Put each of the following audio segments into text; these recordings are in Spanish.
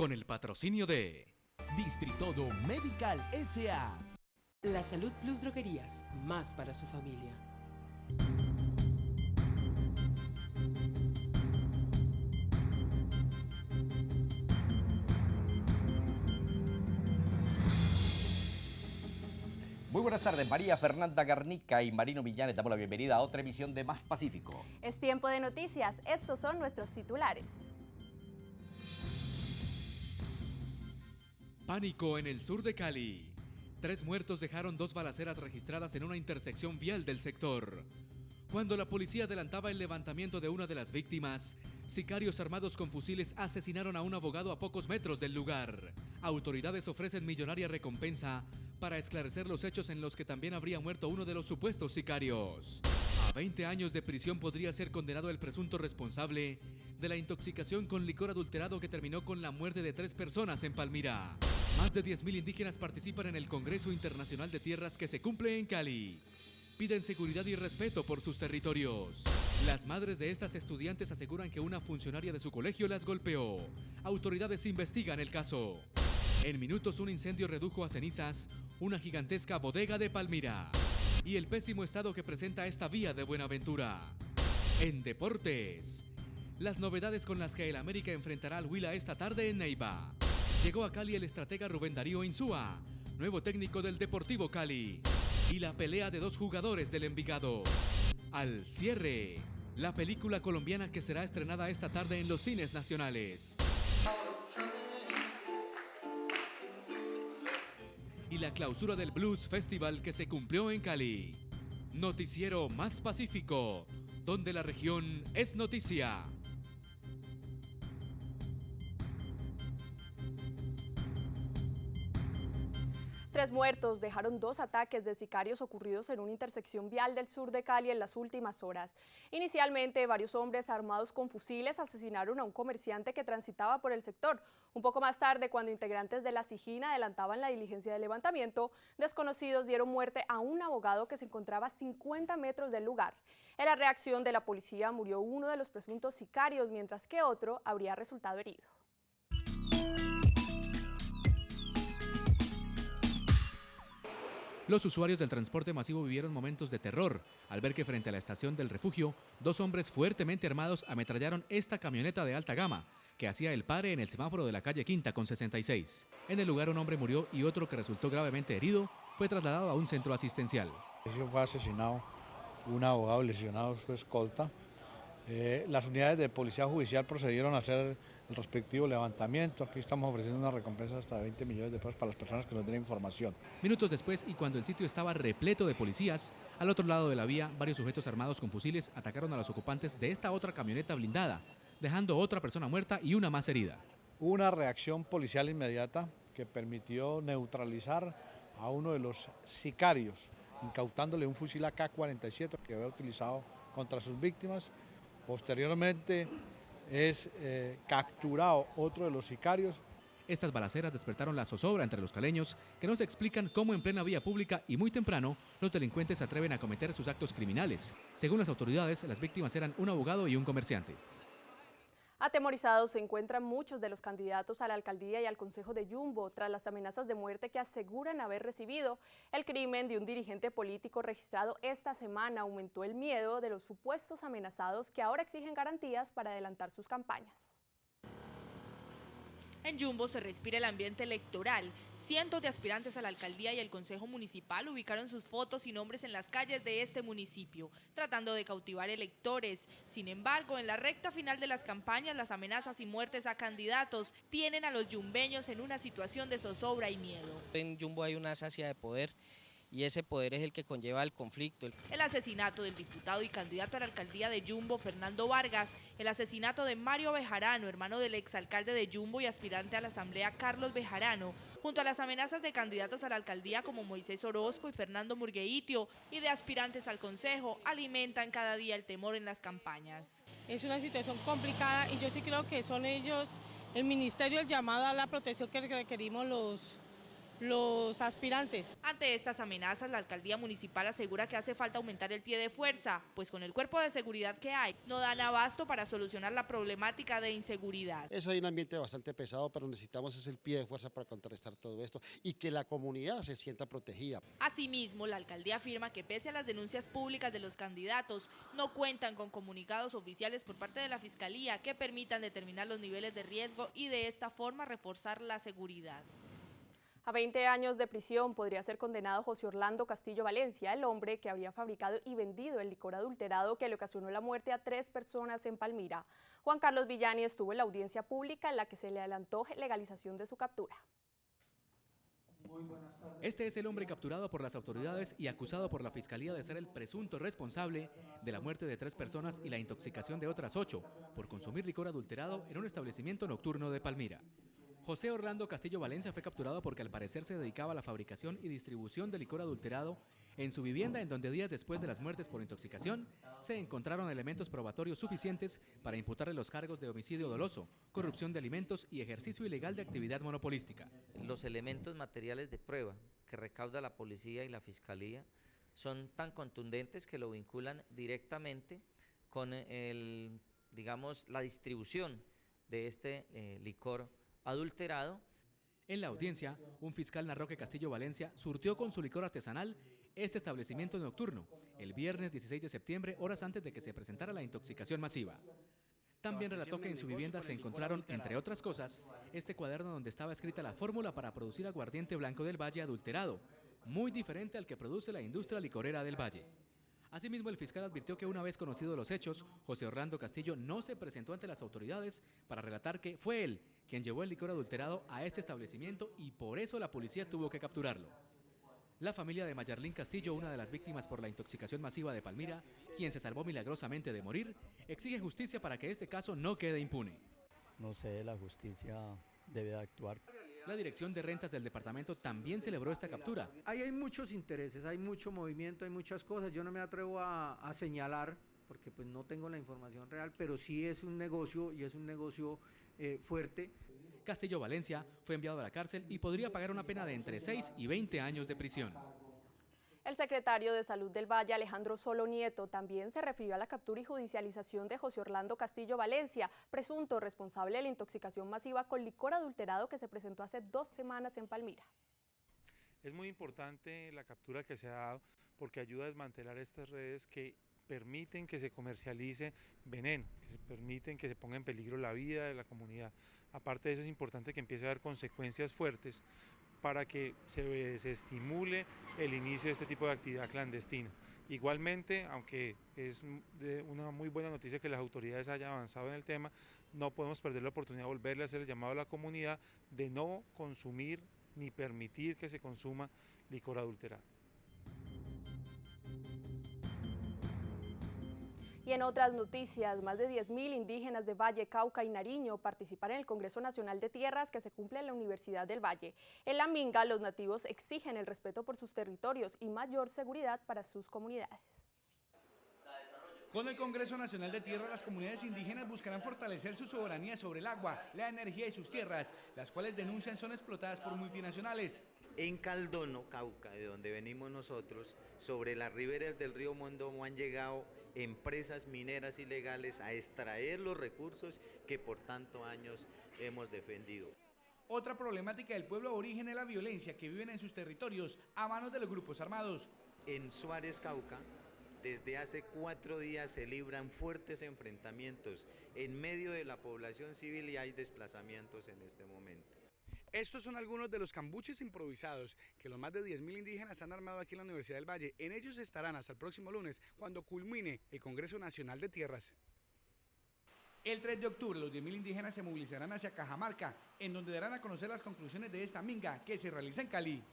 con el patrocinio de Distritodo Medical S.A. La Salud Plus Droguerías, más para su familia. Muy buenas tardes, María Fernanda Garnica y Marino Millanes. Damos la bienvenida a otra emisión de Más Pacífico. Es tiempo de noticias. Estos son nuestros titulares. Pánico en el sur de Cali. 3 muertos dejaron 2 balaceras registradas en una intersección vial del sector. Cuando la policía adelantaba el levantamiento de una de las víctimas, sicarios armados con fusiles asesinaron a un abogado a pocos metros del lugar. Autoridades ofrecen millonaria recompensa para esclarecer los hechos en los que también habría muerto uno de los supuestos sicarios. A 20 años de prisión podría ser condenado el presunto responsable de la intoxicación con licor adulterado que terminó con la muerte de 3 personas en Palmira. Más de 10.000 indígenas participan en el Congreso Internacional de Tierras que se cumple en Cali. Piden seguridad y respeto por sus territorios. Las madres de estas estudiantes aseguran que una funcionaria de su colegio las golpeó. Autoridades investigan el caso. En minutos un incendio redujo a cenizas una gigantesca bodega de Palmira. Y el pésimo estado que presenta esta vía de Buenaventura. En deportes, las novedades con las que el América enfrentará al Huila esta tarde en Neiva. Llegó a Cali el estratega Rubén Darío Insúa, nuevo técnico del Deportivo Cali. Y la pelea de 2 jugadores del Envigado. Al cierre, la película colombiana que será estrenada esta tarde en los cines nacionales. Y la clausura del Blues Festival que se cumplió en Cali. Noticiero Más Pacífico, donde la región es noticia. 3 muertos dejaron 2 ataques de sicarios ocurridos en una intersección vial del sur de Cali en las últimas horas. Inicialmente, varios hombres armados con fusiles asesinaron a un comerciante que transitaba por el sector. Un poco más tarde, cuando integrantes de la SIJIN adelantaban la diligencia de levantamiento, desconocidos dieron muerte a un abogado que se encontraba a 50 metros del lugar. En la reacción de la policía murió uno de los presuntos sicarios, mientras que otro habría resultado herido. Los usuarios del transporte masivo vivieron momentos de terror al ver que frente a la estación del refugio, 2 hombres fuertemente armados ametrallaron esta camioneta de alta gama que hacía el pare en el semáforo de la calle Quinta con 66. En el lugar un hombre murió y otro que resultó gravemente herido fue trasladado a un centro asistencial. Fue asesinado un abogado, lesionado su escolta. Las unidades de policía judicial procedieron a hacer el respectivo levantamiento. Aquí estamos ofreciendo una recompensa hasta de 20 millones de pesos para las personas que nos den información. Minutos después, y cuando el sitio estaba repleto de policías, al otro lado de la vía, varios sujetos armados con fusiles atacaron a los ocupantes de esta otra camioneta blindada, dejando otra persona muerta y una más herida. Hubo una reacción policial inmediata que permitió neutralizar a uno de los sicarios, incautándole un fusil AK-47 que había utilizado contra sus víctimas. Posteriormente es capturado otro de los sicarios. Estas balaceras despertaron la zozobra entre los caleños, que no se explican cómo en plena vía pública y muy temprano los delincuentes se atreven a cometer sus actos criminales. Según las autoridades, las víctimas eran un abogado y un comerciante. Atemorizados se encuentran muchos de los candidatos a la alcaldía y al Consejo de Yumbo tras las amenazas de muerte que aseguran haber recibido. El crimen de un dirigente político registrado esta semana aumentó el miedo de los supuestos amenazados que ahora exigen garantías para adelantar sus campañas. En Yumbo se respira el ambiente electoral. Cientos de aspirantes a la alcaldía y el consejo municipal ubicaron sus fotos y nombres en las calles de este municipio, tratando de cautivar electores. Sin embargo, en la recta final de las campañas, las amenazas y muertes a candidatos tienen a los yumbeños en una situación de zozobra y miedo. En Yumbo hay una sacia de poder, y ese poder es el que conlleva el conflicto. El asesinato del diputado y candidato a la alcaldía de Yumbo, Fernando Vargas, el asesinato de Mario Bejarano, hermano del exalcalde de Yumbo y aspirante a la asamblea Carlos Bejarano, junto a las amenazas de candidatos a la alcaldía como Moisés Orozco y Fernando Murgueitio y de aspirantes al consejo, alimentan cada día el temor en las campañas. Es una situación complicada y yo sí creo que son ellos, el ministerio, el llamado a la protección que requerimos los los aspirantes. Ante estas amenazas, la alcaldía municipal asegura que hace falta aumentar el pie de fuerza, pues con el cuerpo de seguridad que hay, no dan abasto para solucionar la problemática de inseguridad. Eso hay un ambiente bastante pesado, pero necesitamos ese pie de fuerza para contrarrestar todo esto y que la comunidad se sienta protegida. Asimismo, la alcaldía afirma que pese a las denuncias públicas de los candidatos, no cuentan con comunicados oficiales por parte de la Fiscalía que permitan determinar los niveles de riesgo y de esta forma reforzar la seguridad. A 20 años de prisión podría ser condenado José Orlando Castillo Valencia, el hombre que habría fabricado y vendido el licor adulterado que le ocasionó la muerte a 3 personas en Palmira. Juan Carlos Villani estuvo en la audiencia pública en la que se le adelantó legalización de su captura. Este es el hombre capturado por las autoridades y acusado por la Fiscalía de ser el presunto responsable de la muerte de 3 personas y la intoxicación de otras 8 por consumir licor adulterado en un establecimiento nocturno de Palmira. José Orlando Castillo Valencia fue capturado porque al parecer se dedicaba a la fabricación y distribución de licor adulterado en su vivienda, en donde días después de las muertes por intoxicación se encontraron elementos probatorios suficientes para imputarle los cargos de homicidio doloso, corrupción de alimentos y ejercicio ilegal de actividad monopolística. Los elementos materiales de prueba que recauda la policía y la fiscalía son tan contundentes que lo vinculan directamente con la distribución de este licor adulterado. En la audiencia, un fiscal narró que Castillo Valencia surtió con su licor artesanal este establecimiento nocturno el viernes 16 de septiembre, horas antes de que se presentara la intoxicación masiva. También relató que en su vivienda se encontraron, entre otras cosas, este cuaderno donde estaba escrita la fórmula para producir aguardiente blanco del Valle adulterado, muy diferente al que produce la industria licorera del Valle. Asimismo, el fiscal advirtió que una vez conocidos los hechos, José Orlando Castillo no se presentó ante las autoridades para relatar que fue él quien llevó el licor adulterado a este establecimiento y por eso la policía tuvo que capturarlo. La familia de Mayarlín Castillo, una de las víctimas por la intoxicación masiva de Palmira, quien se salvó milagrosamente de morir, exige justicia para que este caso no quede impune. No sé, la justicia debe actuar. La Dirección de Rentas del departamento también celebró esta captura. Ahí hay muchos intereses, hay mucho movimiento, hay muchas cosas. Yo no me atrevo a señalar porque pues no tengo la información real, pero sí es un negocio y es un negocio fuerte. Castillo Valencia fue enviado a la cárcel y podría pagar una pena de entre 6 y 20 años de prisión. El secretario de Salud del Valle, Alejandro Solo Nieto, también se refirió a la captura y judicialización de José Orlando Castillo Valencia, presunto responsable de la intoxicación masiva con licor adulterado que se presentó hace 2 semanas en Palmira. Es muy importante la captura que se ha dado porque ayuda a desmantelar estas redes que permiten que se comercialice veneno, que permiten que se ponga en peligro la vida de la comunidad. Aparte de eso es importante que empiece a haber consecuencias fuertes para que se desestimule el inicio de este tipo de actividad clandestina. Igualmente, aunque es una muy buena noticia que las autoridades hayan avanzado en el tema, no podemos perder la oportunidad de volverle a hacer el llamado a la comunidad de no consumir ni permitir que se consuma licor adulterado. Y en otras noticias, más de 10.000 indígenas de Valle, Cauca y Nariño participan en el Congreso Nacional de Tierras que se cumple en la Universidad del Valle. En la Minga, los nativos exigen el respeto por sus territorios y mayor seguridad para sus comunidades. Con el Congreso Nacional de Tierras, las comunidades indígenas buscarán fortalecer su soberanía sobre el agua, la energía y sus tierras, las cuales denuncian son explotadas por multinacionales. En Caldono, Cauca, de donde venimos nosotros, sobre las riberas del río Mondomo han llegado empresas mineras ilegales a extraer los recursos que por tantos años hemos defendido. Otra problemática del pueblo aborigen es la violencia que viven en sus territorios a manos de los grupos armados. En Suárez, Cauca, desde hace 4 días se libran fuertes enfrentamientos en medio de la población civil y hay desplazamientos en este momento. Estos son algunos de los cambuches improvisados que los más de 10.000 indígenas han armado aquí en la Universidad del Valle. En ellos estarán hasta el próximo lunes, cuando culmine el Congreso Nacional de Tierras. El 3 de octubre, los 10.000 indígenas se movilizarán hacia Cajamarca, en donde darán a conocer las conclusiones de esta minga que se realiza en Cali.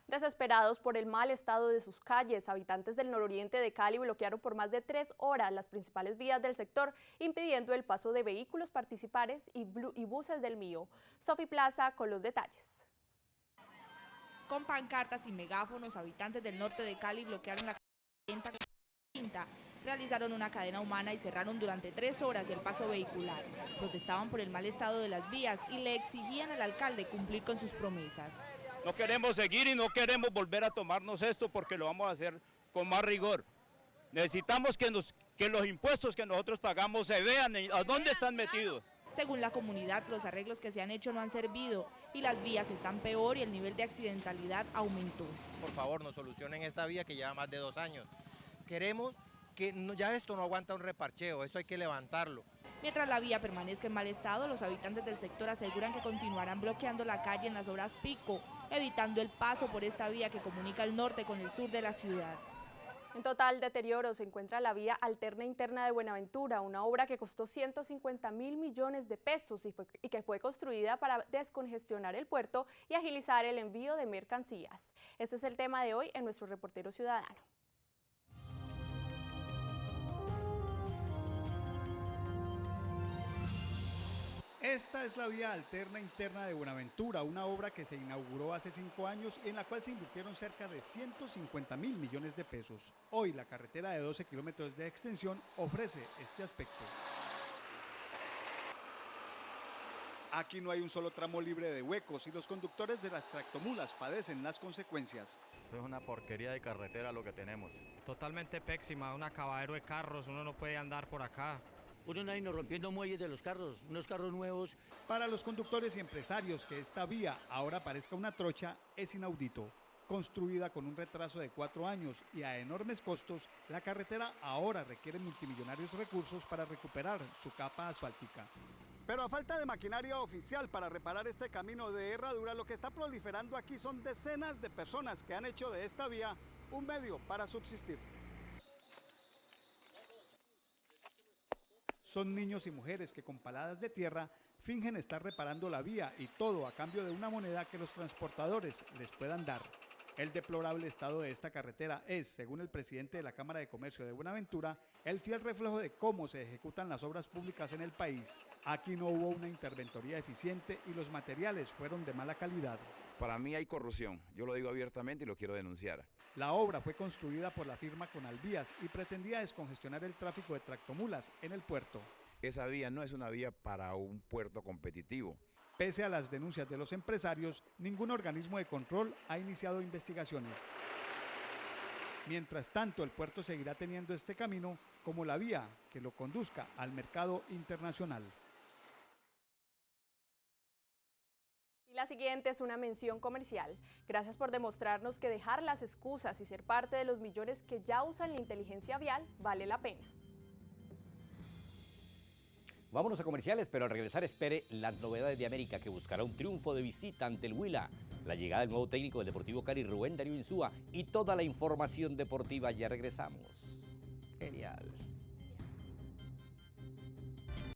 Desesperados por el mal estado de sus calles, habitantes del nororiente de Cali bloquearon por más de 3 horas las principales vías del sector, impidiendo el paso de vehículos particulares y buses del Mío. Sofi Plaza con los detalles. Con pancartas y megáfonos, habitantes del norte de Cali bloquearon la quinta, realizaron una cadena humana y cerraron durante 3 horas el paso vehicular. Protestaban por el mal estado de las vías y le exigían al alcalde cumplir con sus promesas. No queremos seguir y no queremos volver a tomarnos esto porque lo vamos a hacer con más rigor. Necesitamos que los impuestos que nosotros pagamos se vean a dónde están metidos. Según la comunidad, los arreglos que se han hecho no han servido y las vías están peor y el nivel de accidentalidad aumentó. Por favor, nos solucionen esta vía que lleva más de 2 años. Queremos que ya esto no aguanta un reparcheo, eso hay que levantarlo. Mientras la vía permanezca en mal estado, los habitantes del sector aseguran que continuarán bloqueando la calle en las horas pico, evitando el paso por esta vía que comunica el norte con el sur de la ciudad. En total deterioro se encuentra la vía alterna interna de Buenaventura, una obra que costó 150.000 millones de pesos y que fue construida para descongestionar el puerto y agilizar el envío de mercancías. Este es el tema de hoy en nuestro Reportero Ciudadano. Esta es la vía alterna interna de Buenaventura, una obra que se inauguró hace 5 años en la cual se invirtieron cerca de 150.000 millones de pesos. Hoy la carretera de 12 kilómetros de extensión ofrece este aspecto. Aquí no hay un solo tramo libre de huecos y los conductores de las tractomulas padecen las consecuencias. Eso es una porquería de carretera lo que tenemos. Totalmente pésima, un acabadero de carros, uno no puede andar por acá. Uno ahí nos rompiendo muelles de los carros, unos carros nuevos. Para los conductores y empresarios que esta vía ahora parezca una trocha es inaudito. Construida con un retraso de 4 años y a enormes costos, la carretera ahora requiere multimillonarios recursos para recuperar su capa asfáltica. Pero a falta de maquinaria oficial para reparar este camino de herradura, lo que está proliferando aquí son decenas de personas que han hecho de esta vía un medio para subsistir. Son niños y mujeres que con paladas de tierra fingen estar reparando la vía y todo a cambio de una moneda que los transportadores les puedan dar. El deplorable estado de esta carretera es, según el presidente de la Cámara de Comercio de Buenaventura, el fiel reflejo de cómo se ejecutan las obras públicas en el país. Aquí no hubo una interventoría eficiente y los materiales fueron de mala calidad. Para mí hay corrupción, yo lo digo abiertamente y lo quiero denunciar. La obra fue construida por la firma Conalvías y pretendía descongestionar el tráfico de tractomulas en el puerto. Esa vía no es una vía para un puerto competitivo. Pese a las denuncias de los empresarios, ningún organismo de control ha iniciado investigaciones. Mientras tanto, el puerto seguirá teniendo este camino como la vía que lo conduzca al mercado internacional. Y la siguiente es una mención comercial. Gracias por demostrarnos que dejar las excusas y ser parte de los millones que ya usan la inteligencia vial vale la pena. Vámonos a comerciales, pero al regresar espere las novedades de América, que buscará un triunfo de visita ante el Huila, la llegada del nuevo técnico del Deportivo Cali, Rubén Darío Insúa, y toda la información deportiva. Ya regresamos. Genial.